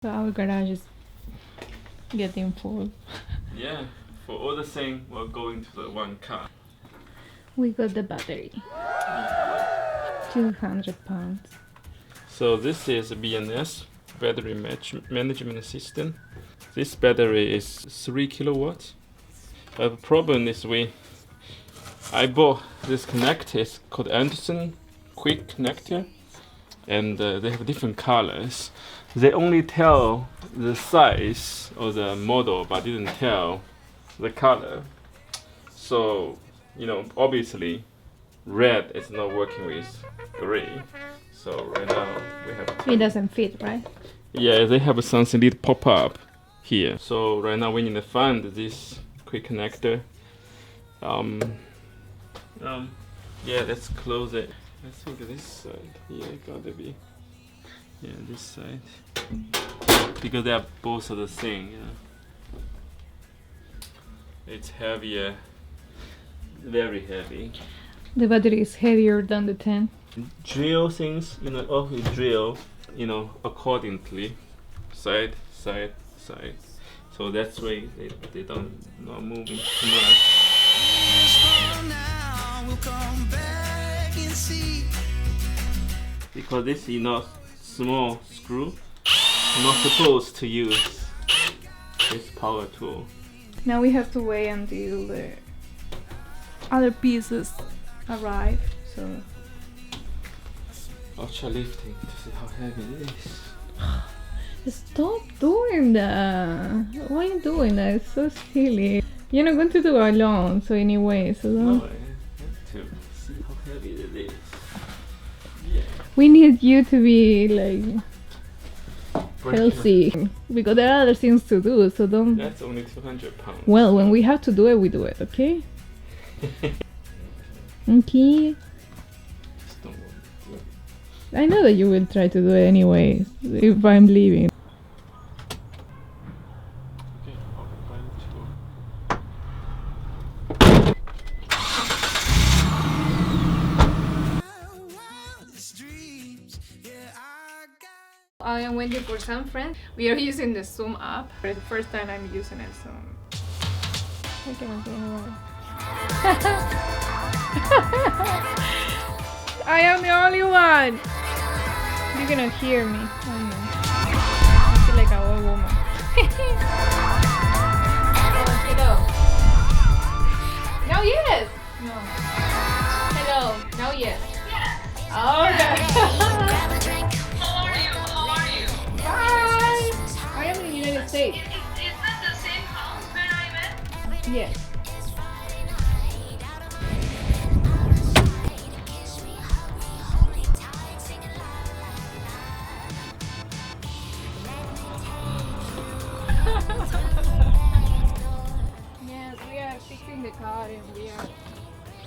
So our garage is getting full. Yeah, for all the thing, we're going to the one car. We got the battery. 200 pounds. So this is a BNS battery management system. This battery is 3 kilowatts. But the problem is I bought this connector. It's called Anderson Quick Connector, and they have different colors. They only tell the size of the model, but didn't tell the color. So, obviously, red is not working with gray. So right now we have. It doesn't fit, right? Yeah, they have something that pop up here. So right now we need to find this quick connector. Yeah, let's close it. I think this side. Yeah, gotta be. Yeah, this side. Because they are both of the same. Yeah. It's heavier. Very heavy. The battery is heavier than the 10. Drill things, also drill, accordingly. Side, side, side. So that's why they don't not moving too much. Because this is not small screw, I'm not supposed to use this power tool. Now we have to wait until the other pieces arrive. So Ultra lifting to see how heavy it is. stop doing that. Why are you doing that? It's so silly. You're not going to do it alone, so anyway, so No, don't. I have to see how heavy it is. Yeah. We need you to be like healthy because there are other things to do, so don't. That's only 200 pounds. Well, when we have to do it, we do it, okay? Okay. Just don't want to do it. I know that you will try to do it anyway if I'm leaving. Okay, I'll find the tool. I am waiting for some friends. We are using the Zoom app. For the first time I'm using it, so I cannot say anyone. I am the only one. You cannot hear me. I know. I feel like an old woman. Oh, hello. Now yes. No. Hello. Now yes. Oh, okay. Bye! I am in the United States. Is that the same house where I met? Yes. Yes, we are fixing the car and we are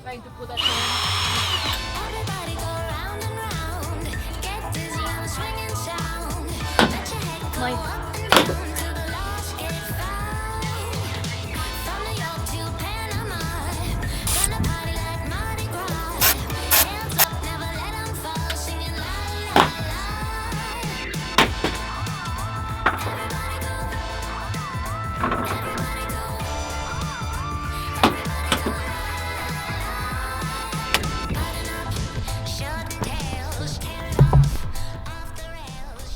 trying to put a tent. Everybody go round and round. Get dizzy on the swinging sound. Let your head go My- up and down till the lost get found. From New York to Panama, gonna party like Mardi Gras. Hands up, never let 'em fall. Singing la la la. Everybody go. Everybody go. Button up, short tails, tear it off the rails.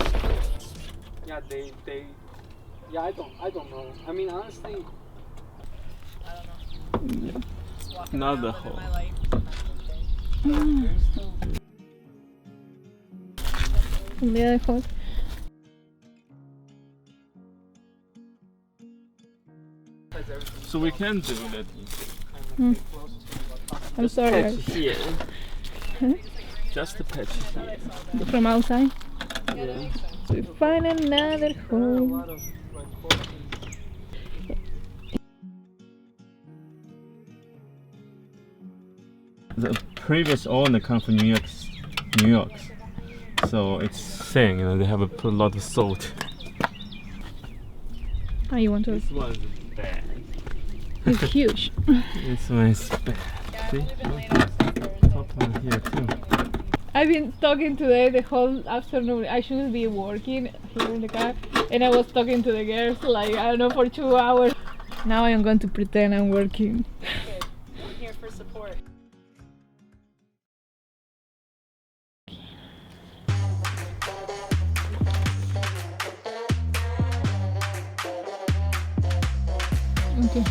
Yeah, yeah, I don't know. I mean, honestly, Not the hole. From the other hole. So we can do that. I'm sorry. Patch here. Huh? Just a patch here. From outside. Yeah. We find another hole. The previous owner come from New York. So it's saying, they have put a lot of salt. Oh, you want to? This one's bad. It's huge. This one's bad. See? Top one here too. I've been talking today the whole afternoon. I shouldn't be working. here in the car, and I was talking to the girls like, I don't know, for 2 hours. Now I am going to pretend I'm working. Okay, I'm here for support. Okay.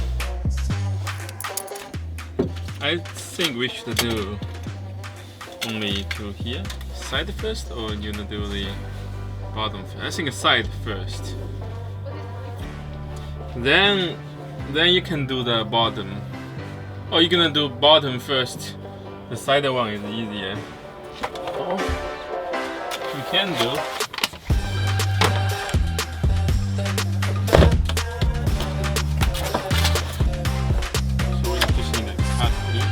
I think we should do only to here, side first, or you gonna do the bottom first? I think side first. Then you can do the bottom. Oh, you're gonna do bottom first. The side one is easier. Oh, you can do. So we just need to cut here.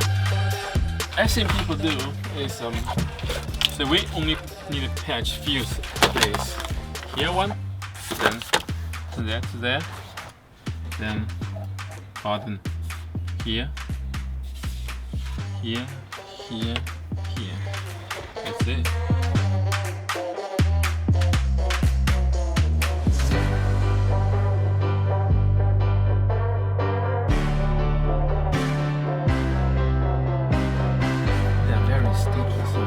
I think people do is so we only need to patch few places. Here one, then that there, then bottom here, here, here, here. That's it. They're very sticky, so.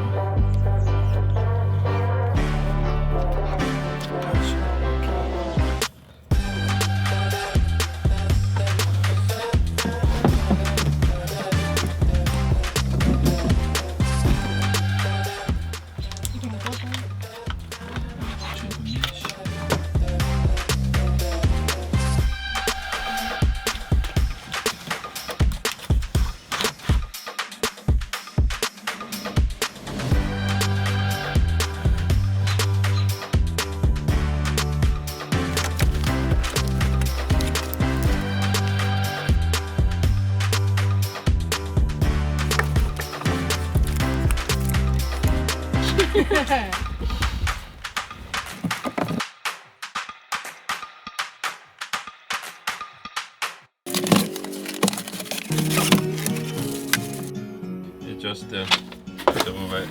Just put over it.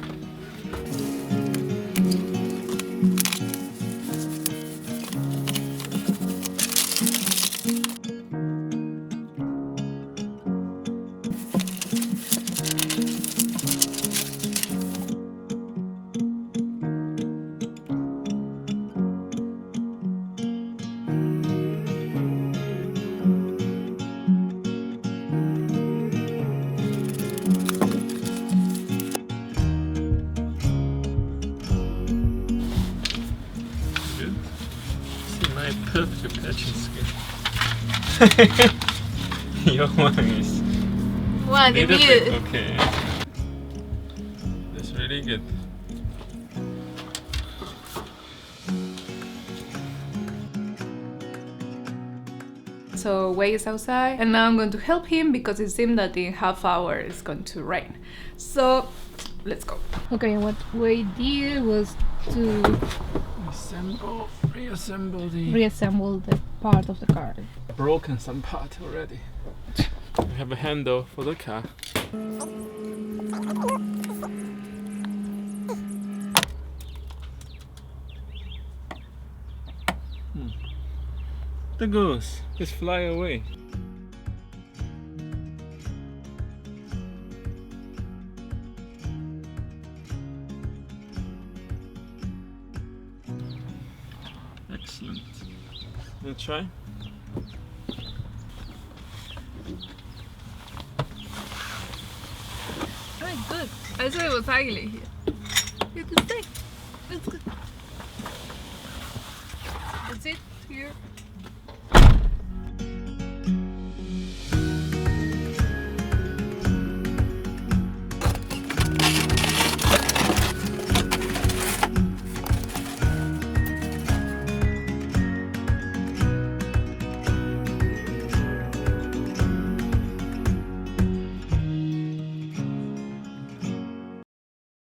Perfect patching skill. Your one is What little did bit you? okay. That's really good. So Wei is outside, and now I'm going to help him because it seems that in half hour it's going to rain. So let's go. Okay, what Wei did was to reassemble the part of the car. Broken some part already. We have a handle for the car. The goose just fly away. Excellent. Let's try. Right, good. I thought it was ugly here. You can stay. That's good. That's it here.